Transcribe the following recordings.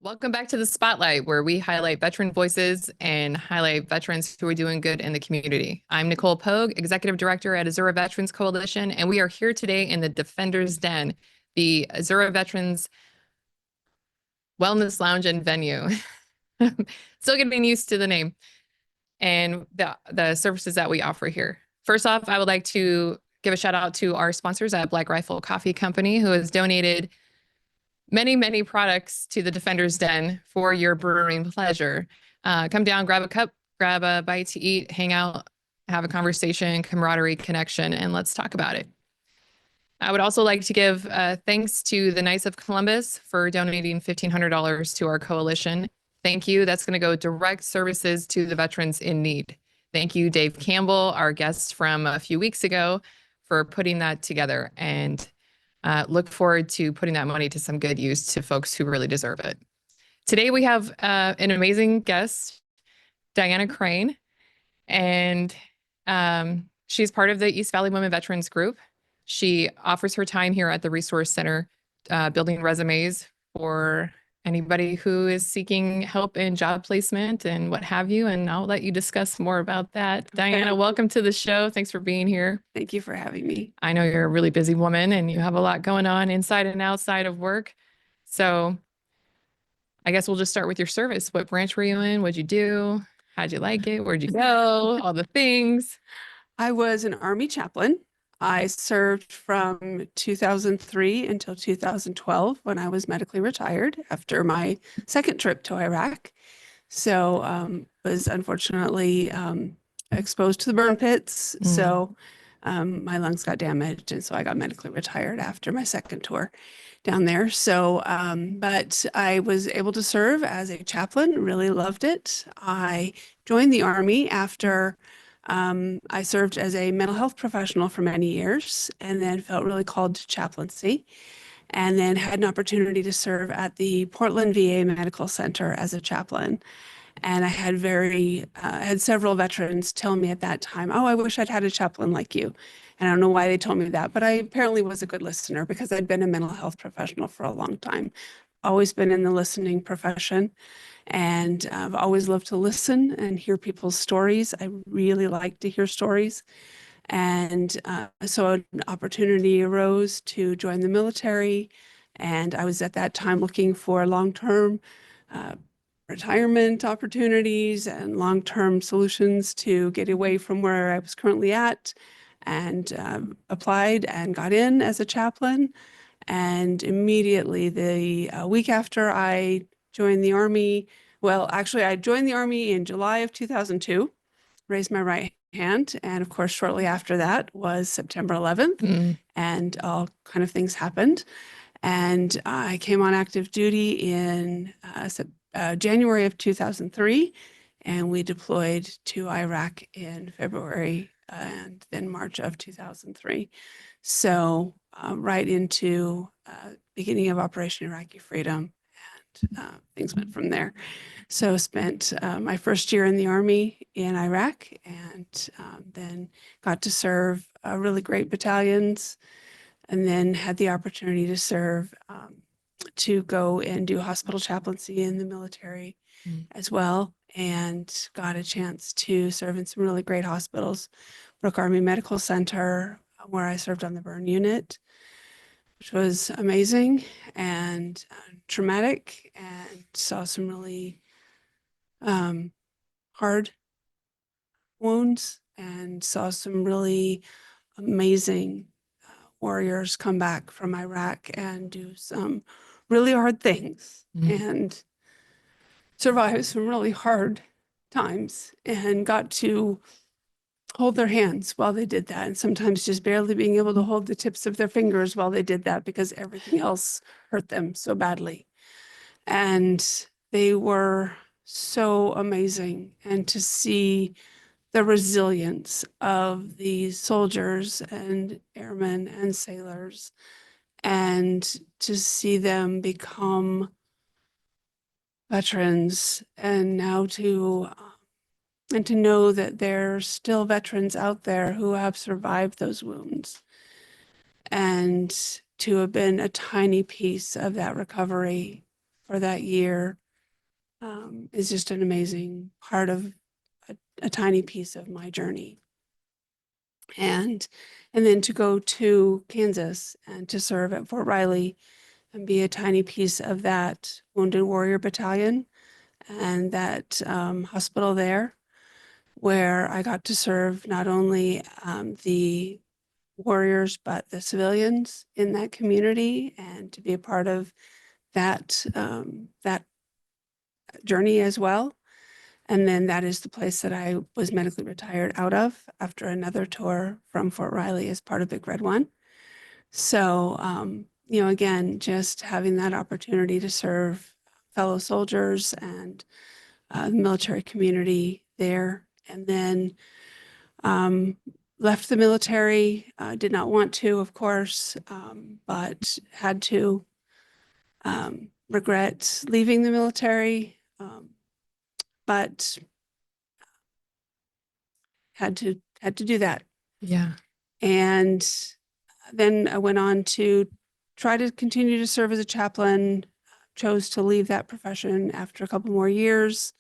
Welcome back to the Spotlight, where we highlight veteran voices and highlight veterans who are doing good in the community. I'm Nicole Pogue, Executive Director at Azura Veterans Coalition, and we are here today in the Defender's Den, the Azura Veterans Wellness Lounge and Venue. Still getting used to the name and the services that we offer here. First off, I would like to give a shout out to our sponsors at Black Rifle Coffee Company, who has donated many products to the Defender's Den for your brewing pleasure. Come down, grab a cup, grab a bite to eat, hang out, have a conversation, camaraderie, connection, and let's talk about it. I would also like to give thanks to the Knights of Columbus for donating $1,500 to our coalition. Thank you. That's going to go direct services to the veterans in need. Thank you, Dave Campbell, our guest from a few weeks ago, for putting that together, and look forward to putting that money to some good use to folks who really deserve it. Today we have an amazing guest, Diana Crane, and she's part of the East Valley Women Veterans Group. She offers her time here at the Resource Center, building resumes for anybody who is seeking help in job placement and what have you. And I'll let you discuss more about that. Diana, welcome to the show. Thanks for being here. Thank you for having me. I know you're a really busy woman and you have a lot going on inside and outside of work. So I guess we'll just start with your service. What branch were you in? What'd you do? How'd you like it? Where'd you go? All the things. I was an Army chaplain. I served from 2003 until 2012 when I was medically retired after my second trip to Iraq. So was unfortunately exposed to the burn pits. So my lungs got damaged, and so I got medically retired after my second tour down there. So, but I was able to serve as a chaplain, really loved it. I joined the Army after I served as a mental health professional for many years, and then felt really called to chaplaincy, and then had an opportunity to serve at the Portland VA Medical Center as a chaplain. And I had had several veterans tell me at that time, "Oh, I wish I'd had a chaplain like you." And I don't know why they told me that, but I apparently was a good listener because I'd been a mental health professional for a long time. Always been in the listening profession, and I've always loved to listen and hear people's stories. I really like to hear stories. And so an opportunity arose to join the military, and I was at that time looking for long-term retirement opportunities and long-term solutions to get away from where I was currently at, and applied and got in as a chaplain. And immediately the week after I joined the Army, well, actually I joined the Army in July of 2002, raised my right hand. And of course, shortly after that was September 11th, and all kind of things happened. And I came on active duty in January of 2003, and we deployed to Iraq in February and then March of 2003. So right into beginning of Operation Iraqi Freedom, and things went from there. So spent my first year in the Army in Iraq, and then got to serve really great battalions, and then had the opportunity to serve to go and do hospital chaplaincy in the military as well, and got a chance to serve in some really great hospitals. Brooke Army Medical Center, where I served on the burn unit, which was amazing and traumatic, and saw some really hard wounds, and saw some really amazing warriors come back from Iraq and do some really hard things and survive some really hard times, and got to hold their hands while they did that, and sometimes just barely being able to hold the tips of their fingers while they did that because everything else hurt them so badly. And they were so amazing, and to see the resilience of these soldiers and airmen and sailors, and to see them become veterans, and now to know that there's still veterans out there who have survived those wounds, and to have been a tiny piece of that recovery for that year is just an amazing part of a tiny piece of my journey. And then to go to Kansas and to serve at Fort Riley and be a tiny piece of that Wounded Warrior Battalion and that hospital there, where I got to serve not only the warriors, but the civilians in that community, and to be a part of that that journey as well. And then that is the place that I was medically retired out of after another tour from Fort Riley as part of Big Red One. So, you know, again, just having that opportunity to serve fellow soldiers and the military community there. And then left the military, did not want to, of course, but had to regret leaving the military, but had to do that. Yeah. And then I went on to try to continue to serve as a chaplain, chose to leave that profession after a couple more years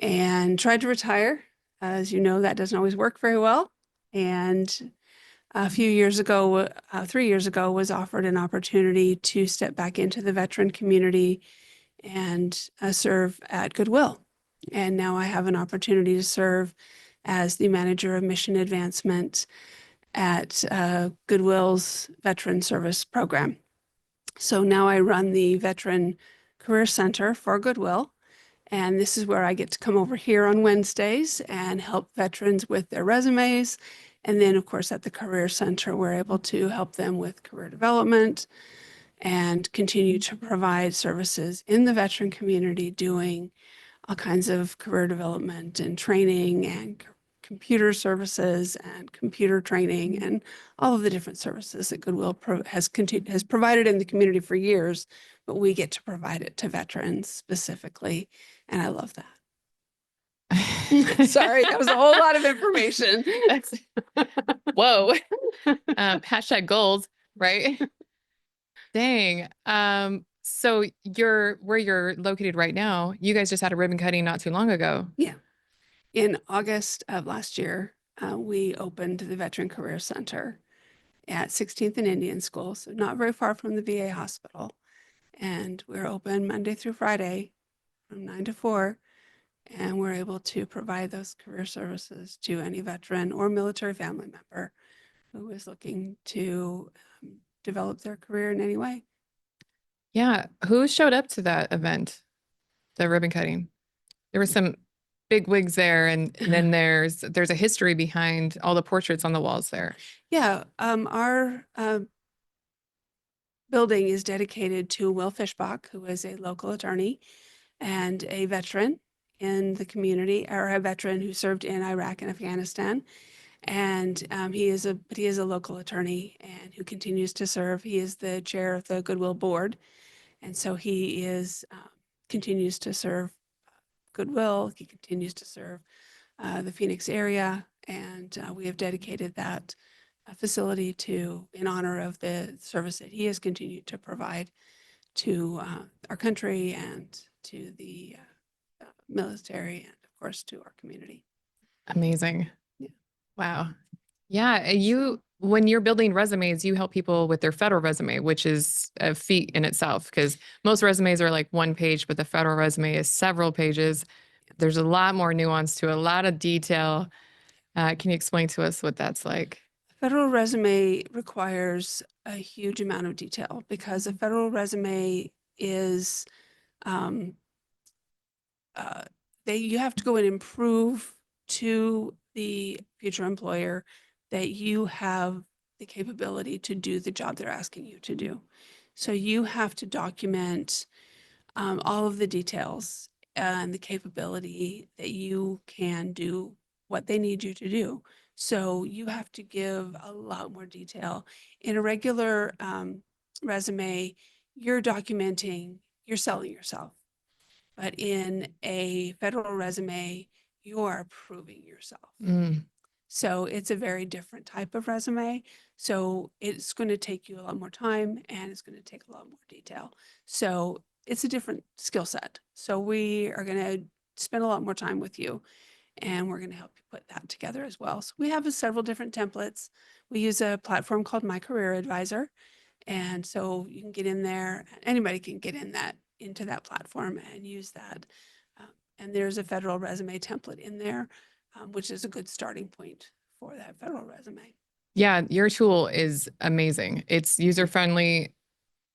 and tried to retire. As you know, that doesn't always work very well. And a few years ago, 3 years ago, was offered an opportunity to step back into the veteran community and serve at Goodwill. And now I have an opportunity to serve as the manager of mission advancement at Goodwill's Veteran Service Program. So now I run the Veteran Career Center for Goodwill. And this is where I get to come over here on Wednesdays and help veterans with their resumes. And then, of course, at the Career Center, we're able to help them with career development and continue to provide services in the veteran community, doing all kinds of career development and training and computer services and computer training and all of the different services that Goodwill has provided in the community for years, but we get to provide it to veterans specifically. And I love that. Sorry, that was a whole lot of information. Whoa. Hashtag goals, right? Dang. So where you're located right now, you guys just had a ribbon cutting not too long ago. Yeah. In August of last year, we opened the Veteran Career Center at 16th and Indian School, so not very far from the VA hospital. And we're open Monday through Friday from 9 to 4. And we're able to provide those career services to any veteran or military family member who is looking to develop their career in any way. Yeah. Who showed up to that event, the ribbon cutting? There were some big wigs there, and then there's a history behind all the portraits on the walls there. Yeah, our building is dedicated to Will Fishbach, who is a local attorney and a veteran in the community, or a veteran who served in Iraq and Afghanistan. And he is a local attorney and who continues to serve. He is the chair of the Goodwill board. And so he continues to serve Goodwill. He continues to serve the Phoenix area. And we have dedicated that facility in honor of the service that he has continued to provide to our country and to the military and, of course, to our community. Amazing. Yeah. Wow. Yeah. When you're building resumes, you help people with their federal resume, which is a feat in itself, because most resumes are like one page, but the federal resume is several pages. There's a lot more nuance to it, a lot of detail. Can you explain to us what that's like? Federal resume requires a huge amount of detail because a federal resume is you have to go and improve to the future employer that you have the capability to do the job they're asking you to do. So you have to document all of the details and the capability that you can do what they need you to do. So you have to give a lot more detail. In a regular resume, you're documenting, you're selling yourself. But in a federal resume, you are proving yourself. Mm. So it's a very different type of resume. So it's going to take you a lot more time and it's going to take a lot more detail. So it's a different skill set. So we are going to spend a lot more time with you, and we're going to help you put that together as well. So we have several different templates. We use a platform called My Career Advisor. And so you can get in there, anybody can get into that platform and use that. And there's a federal resume template in there, which is a good starting point for that federal resume. Yeah, your tool is amazing. It's user friendly,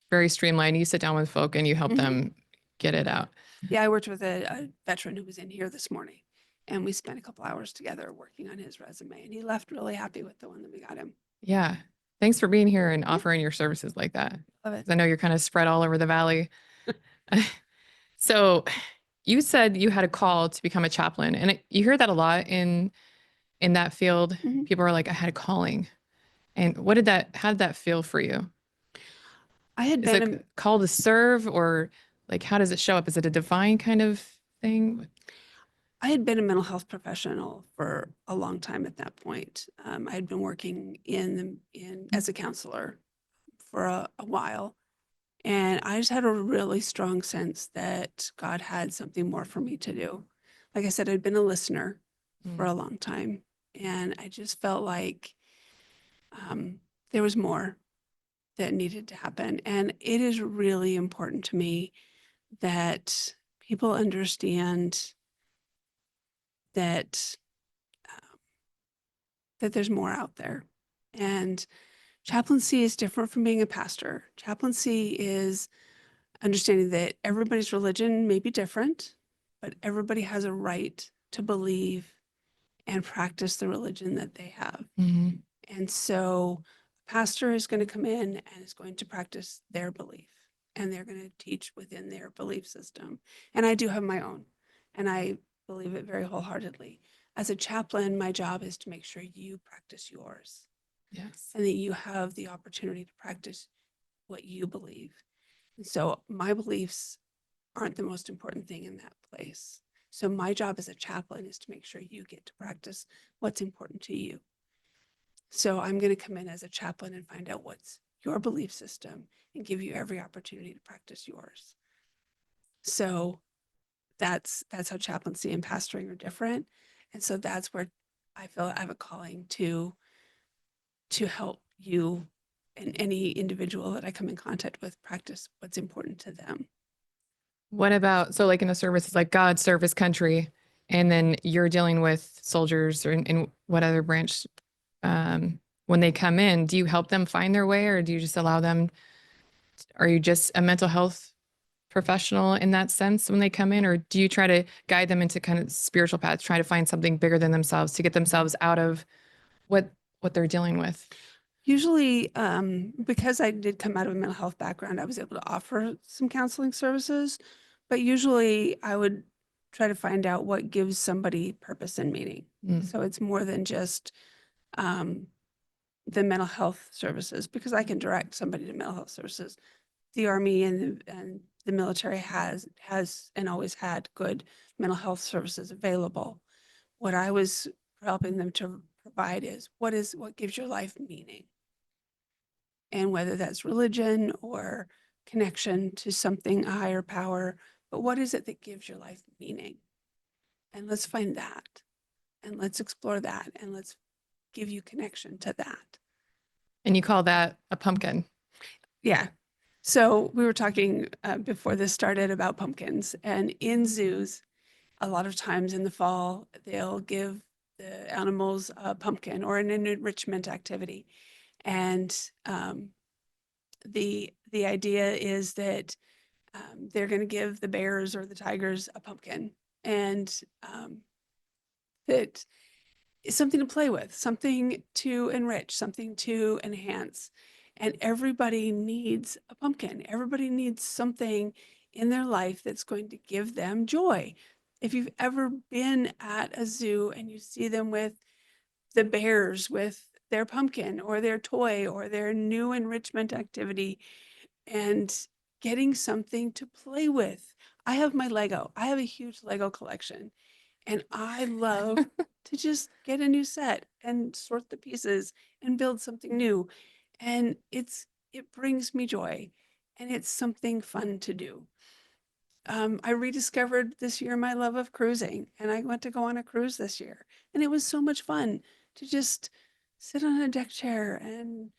very streamlined. You sit down with folk and you help them get it out. Yeah, I worked with a veteran who was in here this morning, and we spent a couple hours together working on his resume, and he left really happy with the one that we got him. Yeah. Thanks for being here and offering your services like that. Love it. 'Cause I know you're kind of spread all over the valley. So you said you had a call to become a chaplain, and you hear that a lot in that field. Mhm. People are like, I had a calling. And how did that feel for you? I had Is been it a call to serve, or like how does it show up? Is it a divine kind of thing? I had been a mental health professional for a long time at that point. I had been working as a counselor for a while, and I just had a really strong sense that God had something more for me to do. Like I said, I'd been a listener for a long time, and I just felt like there was more that needed to happen. And it is really important to me that people understand that that there's more out there. And chaplaincy is different from being a pastor. Chaplaincy is understanding that everybody's religion may be different, but everybody has a right to believe and practice the religion that they have. Mm-hmm. And so a pastor is going to come in and is going to practice their belief, and they're going to teach within their belief system. And I do have my own, and I believe it very wholeheartedly. As a chaplain, my job is to make sure you practice yours, Yes. and that you have the opportunity to practice what you believe. And so my beliefs aren't the most important thing in that place. So my job as a chaplain is to make sure you get to practice what's important to you. So I'm going to come in as a chaplain and find out what's your belief system and give you every opportunity to practice yours. So that's how chaplaincy and pastoring are different. And so that's where I feel I have a calling to help you and any individual that I come in contact with practice what's important to them. What about, so like in a service, it's like God, service, country, and then you're dealing with soldiers or in what other branch, when they come in, do you help them find their way, or do you just allow them, are you just a mental health professional in that sense when they come in, or do you try to guide them into kind of spiritual paths, try to find something bigger than themselves to get themselves out of what they're dealing with? Usually, because I did come out of a mental health background, I was able to offer some counseling services, but usually I would try to find out what gives somebody purpose and meaning. Mm. So it's more than just the mental health services, because I can direct somebody to mental health services. The Army and the military has and always had good mental health services available. What I was helping them to provide is what gives your life meaning, and whether that's religion or connection to something, a higher power, but what is it that gives your life meaning? And let's find that, and let's explore that, and let's give you connection to that. And you call that a pumpkin? Yeah. So we were talking before this started about pumpkins, and in zoos, a lot of times in the fall, they'll give the animals a pumpkin or an enrichment activity. And the idea is that they're going to give the bears or the tigers a pumpkin, and that is something to play with, something to enrich, something to enhance. And everybody needs a pumpkin. Everybody needs something in their life that's going to give them joy. If you've ever been at a zoo and you see them with the bears with their pumpkin or their toy or their new enrichment activity, and getting something to play with. I have my Lego. I have a huge Lego collection, and I love to just get a new set and sort the pieces and build something new. And it brings me joy, and it's something fun to do. I rediscovered this year my love of cruising, and I went to go on a cruise this year, and it was so much fun to just sit on a deck chair and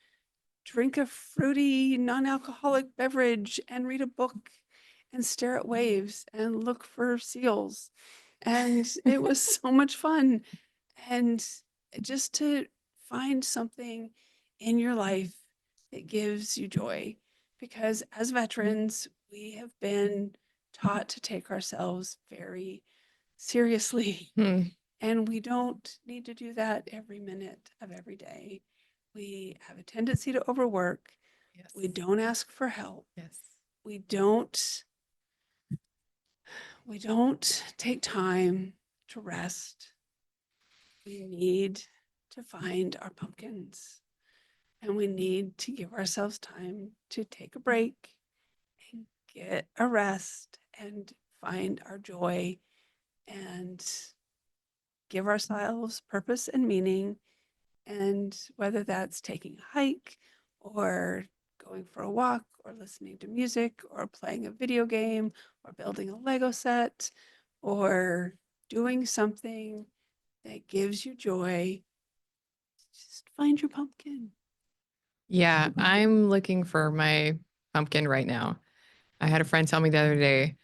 drink a fruity non-alcoholic beverage and read a book and stare at waves and look for seals. And it was so much fun. And just to find something in your life that gives you joy, because as veterans, we have been taught to take ourselves very seriously. Hmm. And we don't need to do that every minute of every day. We have a tendency to overwork. Yes. We don't ask for help. Yes. We don't take time to rest. We need to find our pumpkins, and we need to give ourselves time to take a break and get a rest and find our joy and give ourselves purpose and meaning. And whether that's taking a hike or going for a walk or listening to music or playing a video game or building a Lego set or doing something that gives you joy, just find your pumpkin. Yeah, I'm looking for my pumpkin right now. I had a friend tell me the other day,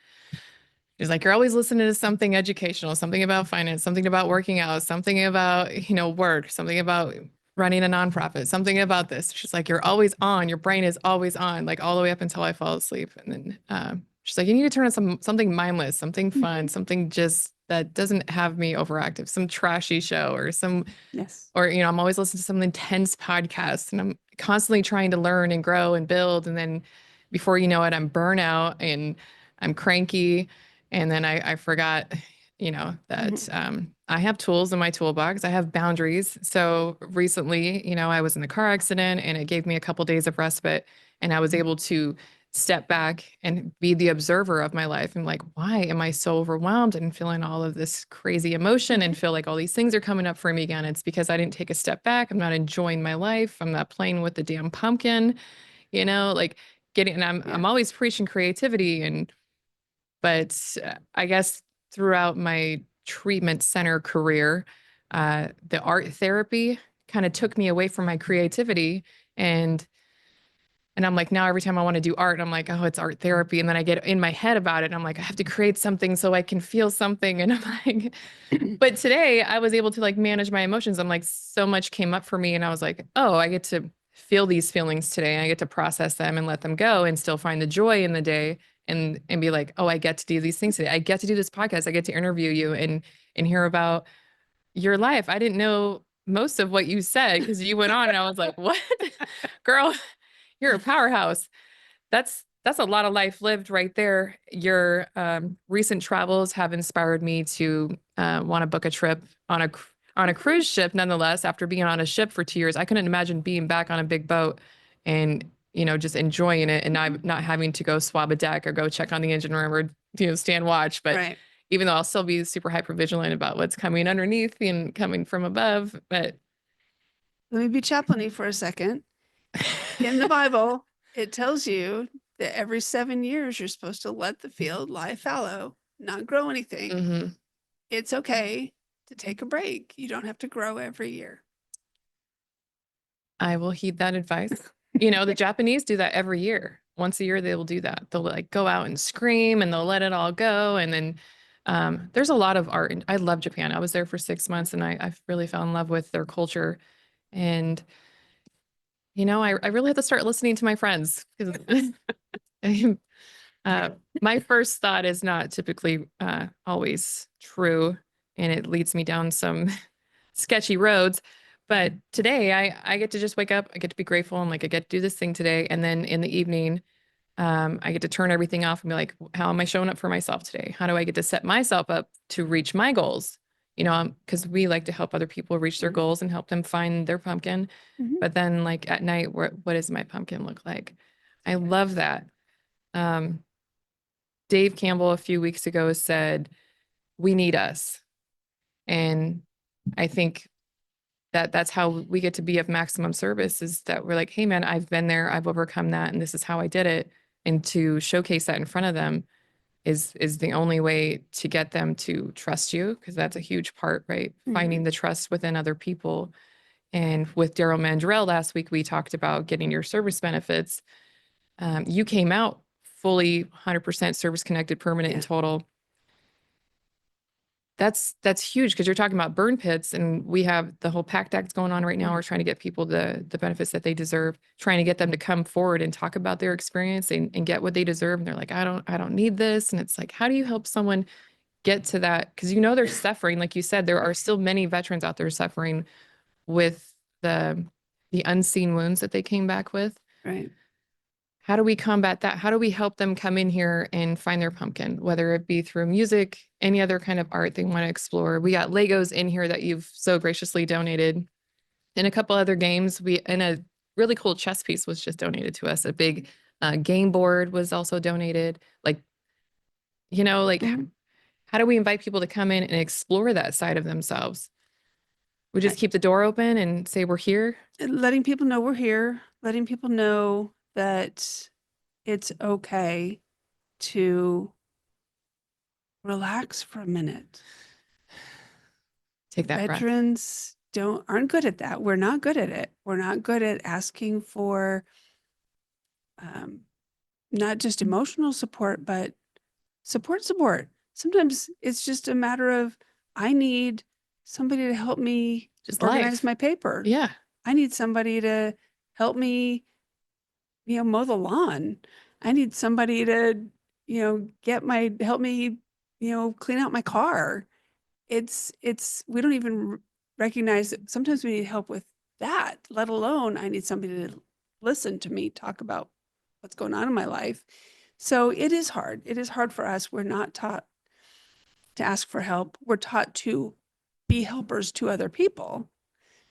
he's like, you're always listening to something educational, something about finance, something about working out, something about, work, something about running a nonprofit, something about this. She's like, you're always on. Your brain is always on, like all the way up until I fall asleep. And then she's like, you need to turn on something mindless, something fun, something just that doesn't have me overactive, some trashy show or some Yes. or I'm always listening to some intense podcasts and I'm constantly trying to learn and grow and build. And then before you know it, I'm burnout and I'm cranky. And then I forgot, that I have tools in my toolbox. I have boundaries. So recently, I was in the car accident and it gave me a couple days of respite and I was able to step back and be the observer of my life. And like, why am I so overwhelmed and feeling all of this crazy emotion and feel like all these things are coming up for me again? It's because I didn't take a step back. I'm not enjoying my life. I'm not playing with the damn pumpkin, like and I'm always preaching creativity but I guess throughout my treatment center career, the art therapy kind of took me away from my creativity and I'm like, now every time I want to do art, I'm like, oh, it's art therapy. And then I get in my head about it. And I'm like, I have to create something so I can feel something. And I'm like, but today I was able to like manage my emotions. I'm like, so much came up for me. And I was like, oh, I get to feel these feelings today. And I get to process them and let them go and still find the joy in the day and be like, oh, I get to do these things today. I get to do this podcast. I get to interview you and hear about your life. I didn't know most of what you said because you went on and I was like, what? Girl, you're a powerhouse. That's a lot of life lived right there. Your recent travels have inspired me to want to book a trip on a cruise ship. Nonetheless, after being on a ship for 2 years, I couldn't imagine being back on a big boat and just enjoying it and not having to go swab a deck or go check on the engine room or stand watch. But Right. even though I'll still be super hyper vigilant about what's coming underneath and coming from above, but Let me be chaplainy for a second. In the Bible, it tells you that every 7 years you're supposed to let the field lie fallow, not grow anything. mhm. It's okay to take a break. You don't have to grow every year. I will heed that advice. The Japanese do that every year. Once a year, they will do that. They'll like go out and scream and they'll let it all go. And then there's a lot of art. And I love Japan. I was there for 6 months and I really fell in love with their culture. And, I really have to start listening to my friends because my first thought is not typically always true. And it leads me down some sketchy roads. But today I get to just wake up. I get to be grateful. I'm like, I get to do this thing today. And then in the evening, I get to turn everything off and be like, how am I showing up for myself today? How do I get to set myself up to reach my goals? Because we like to help other people reach their goals and help them find their pumpkin. Mhm. But then like at night, what does my pumpkin look like? I love that. Um, Dave Campbell a few weeks ago said, we need us. And I think that's how we get to be of maximum service is that we're like, hey man, I've been there, I've overcome that, and this is how I did it. And to showcase that in front of them is the only way to get them to trust you, because that's a huge part, right? Finding the trust within other people. And with Daryl Mandrell last week, we talked about getting your service benefits. You came out fully 100% service connected, permanent and total. That's huge, because you're talking about burn pits, and we have the whole PACT Act going on right now. We're trying to get people the benefits that they deserve, trying to get them to come forward and talk about their experience and get what they deserve. And they're like, I don't need this. And it's like, how do you help someone get to that? Because they're suffering. Like you said, there are still many veterans out there suffering with the unseen wounds that they came back with. Right. How do we combat that? How do we help them come in here and find their pumpkin, whether it be through music, any other kind of art they want to explore? We got Legos in here that you've so graciously donated, and a couple other games. And a really cool chess piece was just donated to us. A big game board was also donated. Like, how do we invite people to come in and explore that side of themselves? We just keep the door open and say, we're here. Letting people know we're here, letting people know that it's okay to relax for a minute. Take that breath. Veterans aren't good at that. We're not good at it. We're not good at asking for not just emotional support, but support. Sometimes it's just a matter of, I need somebody to help me Just organize life. my paper. Yeah. I need somebody to help me, mow the lawn. I need somebody to, help me, clean out my car. We don't even recognize that sometimes we need help with that, let alone I need somebody to listen to me talk about what's going on in my life. So it is hard. It is hard for us. We're not taught to ask for help. We're taught to be helpers to other people.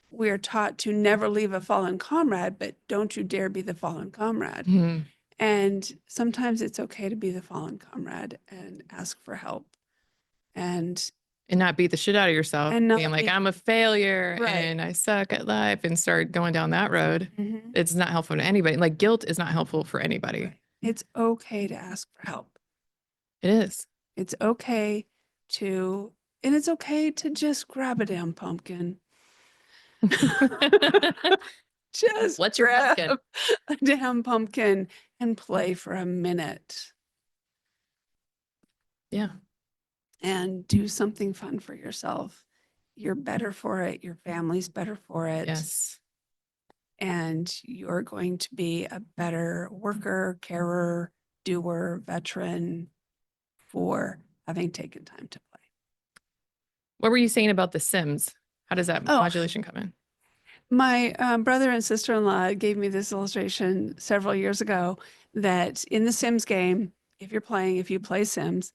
We are taught to never leave a fallen comrade, but don't you dare be the fallen comrade. Mhm. And sometimes it's okay to be the fallen comrade and ask for help. And not beat the shit out of yourself, And not being like, be- I'm a failure Right. and I suck at life, and start going down that road. It's not helpful to anybody. Like, guilt is not helpful for anybody. Right. It's okay to ask for help. It is. It's okay and it's okay to just grab a damn pumpkin. Just What's your grab pumpkin? a damn pumpkin and play for a minute Yeah. and do something fun for yourself. You're better for it. Your family's better for it. Yes. And you're going to be a better worker, carer, doer, veteran for having taken time to play. What were you saying about The Sims? How does that modulation come in? My brother and sister-in-law gave me this illustration several years ago that in the Sims game, if you play Sims,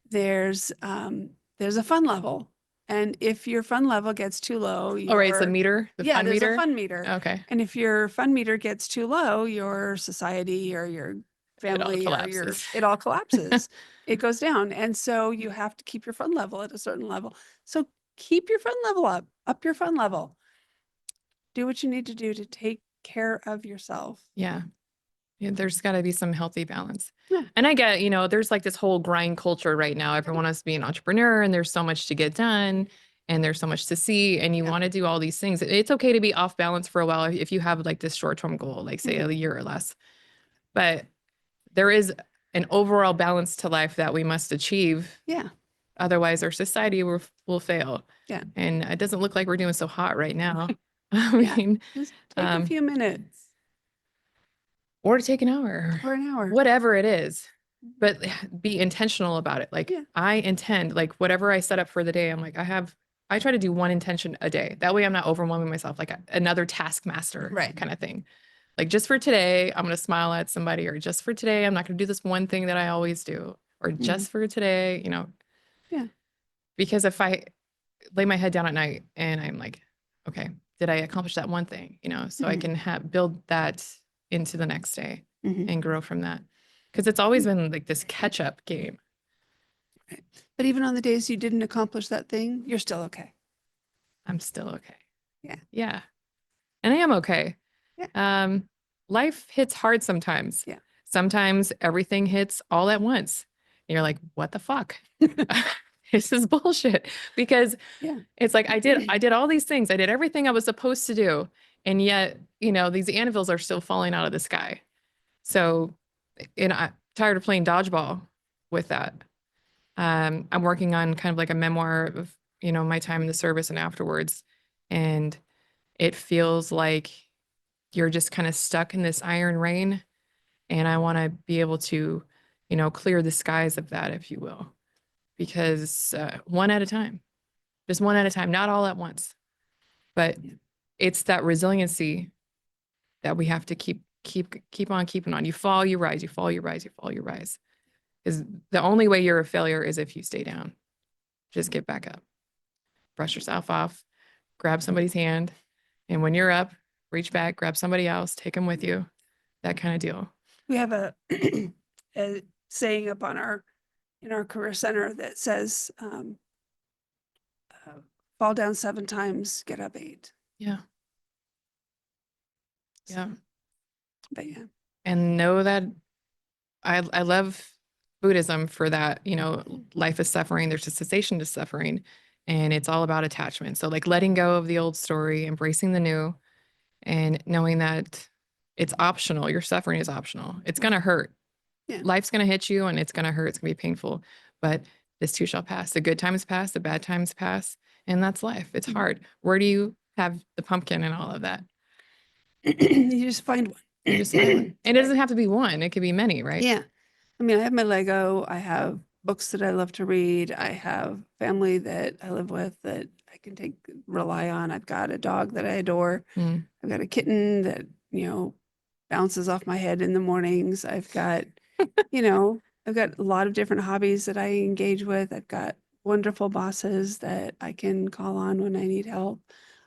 there's a fun level. And if your fun level gets too low, Oh, right. It's the meter, the fun there's meter. a fun meter. Okay. And if your fun meter gets too low, your society or your family it all collapses. It goes down. And so you have to keep your fun level at a certain level. So keep your fun level up your fun level. Do what you need to do to take care of yourself. Yeah. There's got to be some healthy balance. Yeah. And I get, there's like this whole grind culture right now. Everyone wants to be an entrepreneur, and there's so much to get done, and there's so much to see, and you want to do all these things. It's okay to be off balance for a while if you have like this short-term goal, like say a year or less. But there is an overall balance to life that we must achieve. Yeah. Otherwise, our society will fail. Yeah. And it doesn't look like we're doing so hot right now. I mean, just take a few minutes. Or to take an hour. Or an hour. Whatever it is. But be intentional about it. Like, Yeah. I intend, like whatever I set up for the day, I'm like, I try to do one intention a day. That way I'm not overwhelming myself, like another taskmaster kind of thing. Like, just for today, I'm going to smile at somebody, or just for today, I'm not going to do this one thing that I always do, or just for today, Yeah. Because if I lay my head down at night and I'm like, okay, did I accomplish that one thing? So I can build that into the next day and grow from that. Because it's always been like this catch up game. Right. But even on the days you didn't accomplish that thing, you're still okay. I'm still okay. Yeah. Yeah. And I am okay. Yeah. Life hits hard sometimes. Yeah. Sometimes everything hits all at once. you're like, what the fuck? This is bullshit. Because Yeah. it's like, I did all these things. I did everything I was supposed to do. And yet, these anvils are still falling out of the sky. So, I'm tired of playing dodgeball with that. I'm working on kind of like a memoir of, my time in the service and afterwards. And it feels like you're just kind of stuck in this iron rain. And I want to be able to, clear the skies of that, if you will, because one at a time, just one at a time, not all at once. But it's that resiliency that we have to keep on keeping on. You fall, you rise, you fall, you rise, you fall, you rise. Is the only way you're a failure is if you stay down. Just get back up, brush yourself off, grab somebody's hand, and when you're up, reach back, grab somebody else, take them with you. That kind of deal. We have a saying up on in our career center that says, fall down 7 times, get up 8. Yeah. Yeah. But yeah. And know that I love Buddhism for that, life is suffering, there's a cessation to suffering, and it's all about attachment. So like letting go of the old story, embracing the new, and knowing that it's optional. Your suffering is optional. It's going to hurt. Yeah. Life's going to hit you and it's going to hurt. It's going to be painful, but this too shall pass. The good times pass, the bad times pass, and that's life. It's hard. Where do you have the pumpkin and all of that? You just find one. You just find one. And it doesn't have to be one. It could be many, right? Yeah. I mean, I have my Lego. I have books that I love to read. I have family that I live with that I can rely on. I've got a dog that I adore. Mm. I've got a kitten that, bounces off my head in the mornings. I've got, I've got a lot of different hobbies that I engage with. I've got wonderful bosses that I can call on when I need help.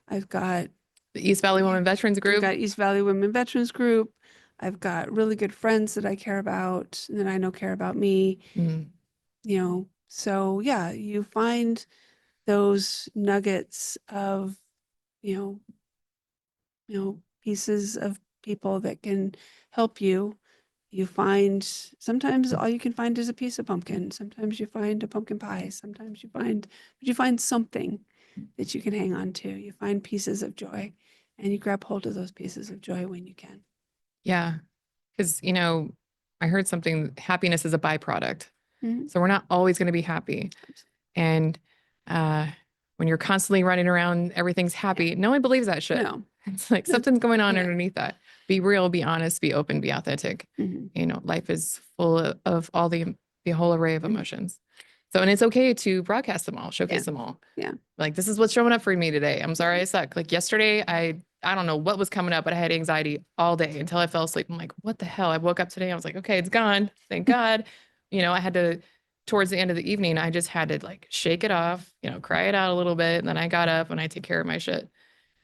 I've got the East Valley Women Veterans Group. I've got East Valley Women Veterans Group. I've got really good friends that I care about and that I know care about me. Mm. So yeah, you find those nuggets of, pieces of people that can help you. You find sometimes all you can find is a piece of pumpkin. Sometimes you find a pumpkin pie. Sometimes you find something that you can hang on to. You find pieces of joy and you grab hold of those pieces of joy when you can. Yeah. Because, I heard something, happiness is a byproduct. Mhm. So we're not always going to be happy. And when you're constantly running around, everything's happy. No one believes that shit. No. It's like something's going on Yeah. underneath that. Be real, be honest, be open, be authentic. Mhm. Life is full of all the whole array of emotions. So, and it's okay to broadcast them all, showcase them all. Yeah. Like, this is what's showing up for me today. I'm sorry I suck. Like yesterday, I don't know what was coming up, but I had anxiety all day until I fell asleep. I'm like, what the hell? I woke up today. I was like, okay, it's gone. Thank God. I had to, towards the end of the evening, I just had to like shake it off, cry it out a little bit. And then I got up and I take care of my shit.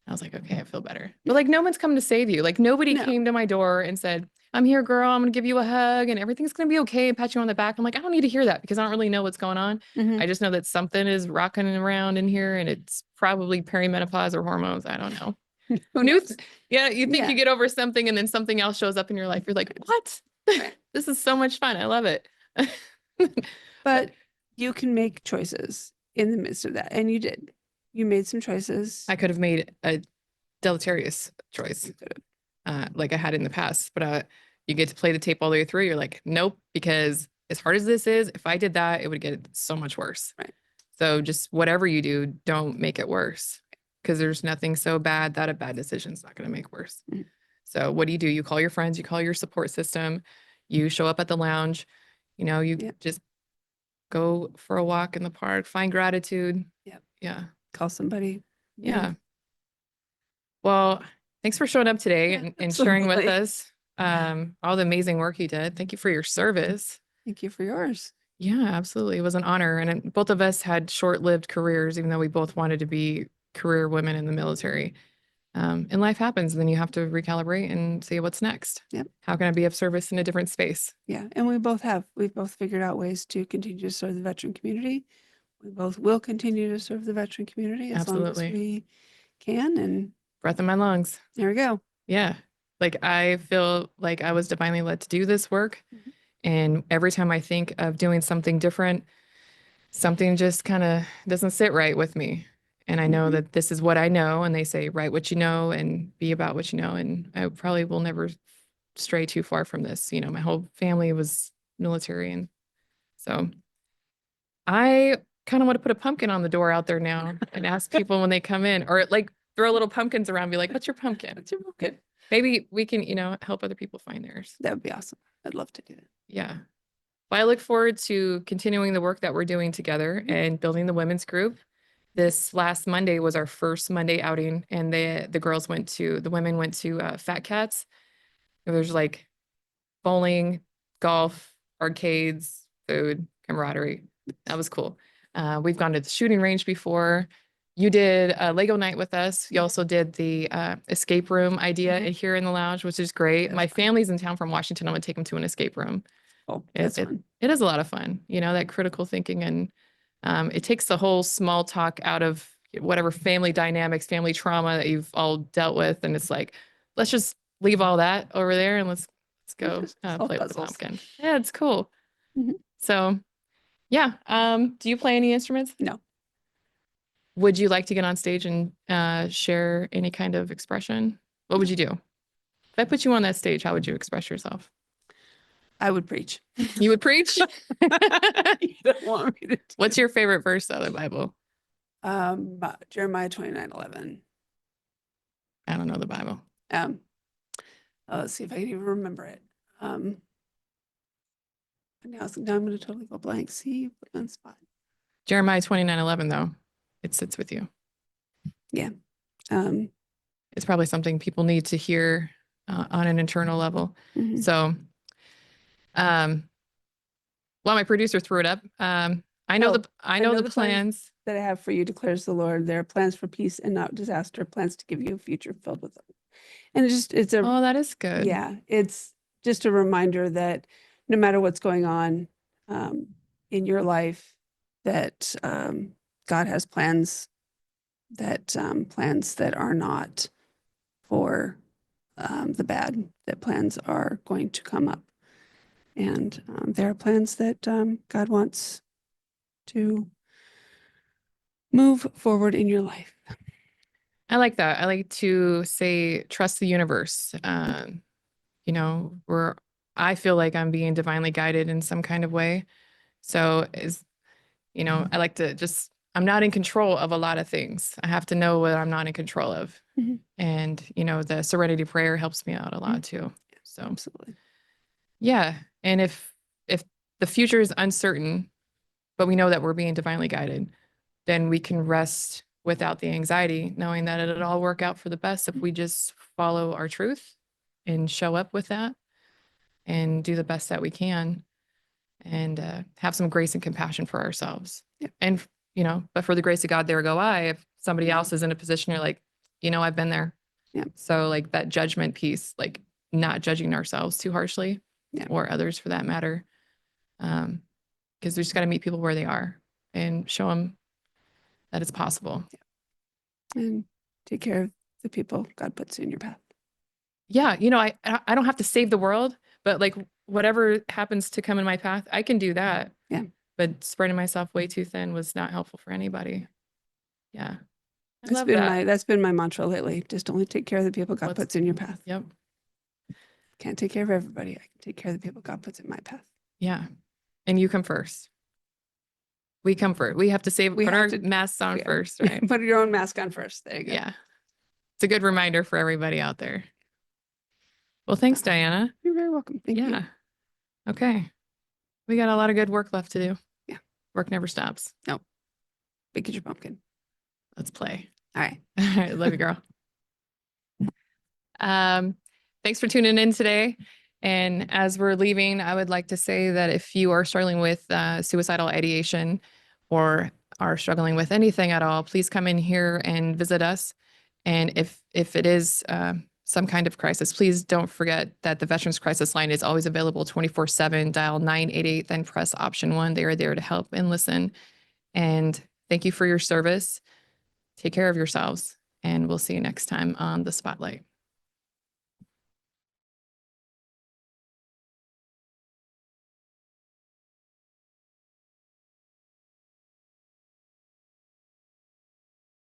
I was like, okay, I feel better. But like, no one's come to save you. Like nobody No. came to my door and said, I'm here, girl. I'm going to give you a hug and everything's going to be okay and pat you on the back. I'm like, I don't need to hear that because I don't really know what's going on. Mhm. I just know that something is rocking around in here and it's probably perimenopause or hormones. I don't know. Who knows? Yeah, you think Yeah. you get over something and then something else shows up in your life. You're like, what? Right. This is so much fun. I love it. But you can make choices in the midst of that. And you did. You made some choices. I could have made a deleterious choice. You could like I had in the past, but you get to play the tape all the way through. You're like, nope, because as hard as this is, if I did that, it would get so much worse. Right. So just whatever you do, don't make it worse because there's nothing so bad that a bad decision is not going to make worse. Mhm. So what do? You call your friends, you call your support system, you show up at the lounge, you Yep. just go for a walk in the park, find gratitude. Yep. Yeah. Call somebody. Yeah. Well, thanks for showing up today Yeah, and sharing with absolutely. us all the amazing work you did. Thank you for your service. Thank you for yours. Yeah, absolutely. It was an honor. And both of us had short-lived careers, even though we both wanted to be career women in the military. And life happens, and then you have to recalibrate and see what's next. Yep. How can I be of service in a different space? Yeah. And we've both figured out ways to continue to serve the veteran community. We both will continue to serve the veteran community as long as Absolutely. we can. And Breath in my lungs. there we go. Yeah. Like I feel like I was divinely led to do this work. Mhm. And every time I think of doing something different, something just kind of doesn't sit right with me. And I know that this is what I know. And they say, write what you know and be about what you know. And I probably will never stray too far from this. You know, my whole family was military. And so I kind of want to put a pumpkin on the door out there now and ask people when they come in, or like throw little pumpkins around, be like, what's your pumpkin? What's your pumpkin? Maybe we can, you know, help other people find theirs. That would be awesome. I'd love to do that. Yeah. Well, I look forward to continuing the work that we're doing together and building the women's group. This last Monday was our first Monday outing, and the women went to Fat Cats. There's like bowling, golf, arcades, food, camaraderie. That was cool. We've gone to the shooting range before. You did a Lego night with us. You also did the escape room idea here in the lounge, which is great. My family's in town from Washington. I'm gonna take them to an escape room. Oh, that's fun. It is a lot of fun, you know, that critical thinking, and it takes the whole small talk out of whatever family dynamics, family trauma that you've all dealt with. And it's like, let's just leave all that over there and let's go play with the pumpkin. Yeah, it's cool. So yeah. Do you play any instruments? No. Would you like to get on stage and share any kind of expression? What would you do? If I put you on that stage, how would you express yourself? I would preach. You would preach? You don't want me to do What's your favorite verse out of the Bible? Jeremiah 29:11. I don't know the Bible. Let's see if I can even remember it. Now I'm going to totally go blank. See, put me on the spot. Jeremiah 29:11, though. It sits with you. Yeah. It's probably something people need to hear on an internal level. So, well, my producer threw it up. I know the plans that I have for you, declares the Lord. There are plans for peace and not disaster, plans to give you a future filled with hope. And oh, that is good. Yeah, it's just a reminder that no matter what's going on in your life, that God has plans that are not for the bad, that plans are going to come up. And there are plans that God wants to move forward in your life. I like that. I like to say, trust the universe. You know, I feel like I'm being divinely guided in some kind of way. So you know, I like to I'm not in control of a lot of things. I have to know what I'm not in control of. And, you know, the serenity prayer helps me out a lot too. So absolutely. Yeah. And if the future is uncertain, but we know that we're being divinely guided, then we can rest without the anxiety, knowing that it'll all work out for the best if we just follow our truth and show up with that and do the best that we can and have some grace and compassion for ourselves. And, you know, but for the grace of God, there go I. If somebody else is in a position, you're like, you know, I've been there. So like that judgment piece, like not judging ourselves too harshly or others for that matter. Because we just got to meet people where they are and show them that it's possible. And take care of the people God puts in your path. Yeah. You know, I don't have to save the world, but like whatever happens to come in my path, I can do that. Yeah. But spreading myself way too thin was not helpful for anybody. Yeah. That's been my mantra lately. Just only take care of the people God puts in your path. Yep. Can't take care of everybody. I can take care of the people God puts in my path. Yeah. And you come first. We come first. We have to put our masks on first, right? Put your own mask on first. There you go. Yeah. It's a good reminder for everybody out there. Well, thanks, Diana. You're very welcome. Thank you. Okay. We got a lot of good work left to do. Yeah. Work never stops. No. Bake your pumpkin. Let's play. All right. All right. Love you, girl. Thanks for tuning in today. And as we're leaving, I would like to say that if you are struggling with suicidal ideation or are struggling with anything at all, please come in here and visit us. And if it is some kind of crisis, please don't forget that the Veterans Crisis Line is always available 24/7. Dial 988, then press option 1. They are there to help and listen. And thank you for your service. Take care of yourselves, and we'll see you next time on The Spotlight.